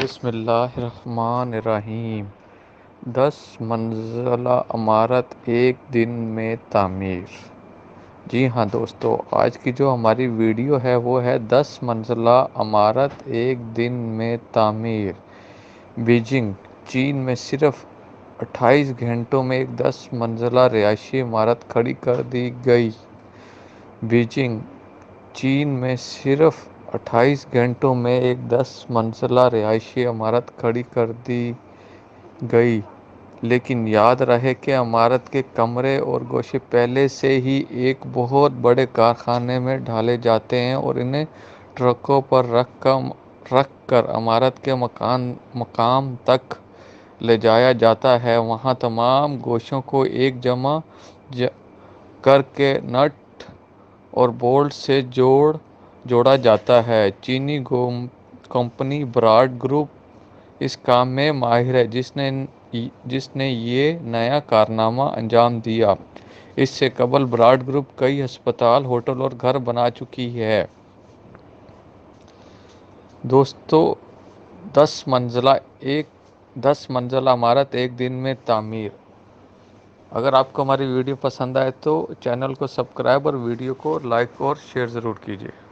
بسم اللہ الرحمن الرحیم 10 منزلہ عمارت ایک دن میں تعمیر۔ جی ہاں دوستو، آج کی جو ہماری ویڈیو ہے وہ ہے 10 منزلہ عمارت ایک دن میں تعمیر۔ بیجنگ، چین میں صرف 28 گھنٹوں میں ایک 10 منزلہ رہائشی عمارت کھڑی کر دی گئی۔ بیجنگ، چین میں صرف 28 گھنٹوں میں ایک 10 منزلہ رہائشی عمارت کھڑی کر دی گئی، لیکن یاد رہے کہ عمارت کے کمرے اور گوشے پہلے سے ہی ایک بہت بڑے کارخانے میں ڈھالے جاتے ہیں اور انہیں ٹرکوں پر رکھ کر عمارت کے مقام تک لے جایا جاتا ہے۔ وہاں تمام گوشوں کو ایک جمع کر کے نٹ اور بولٹ سے جوڑا جاتا ہے۔ چینی کمپنی براڈ گروپ اس کام میں ماہر ہے، جس نے یہ نیا کارنامہ انجام دیا۔ اس سے قبل براڈ گروپ کئی ہسپتال، ہوٹل اور گھر بنا چکی ہے۔ دوستو، 10 منزلہ عمارت ایک دن میں تعمیر۔ اگر آپ کو ہماری ویڈیو پسند آئے تو چینل کو سبسکرائب اور ویڈیو کو لائک اور شیئر ضرور کیجیے۔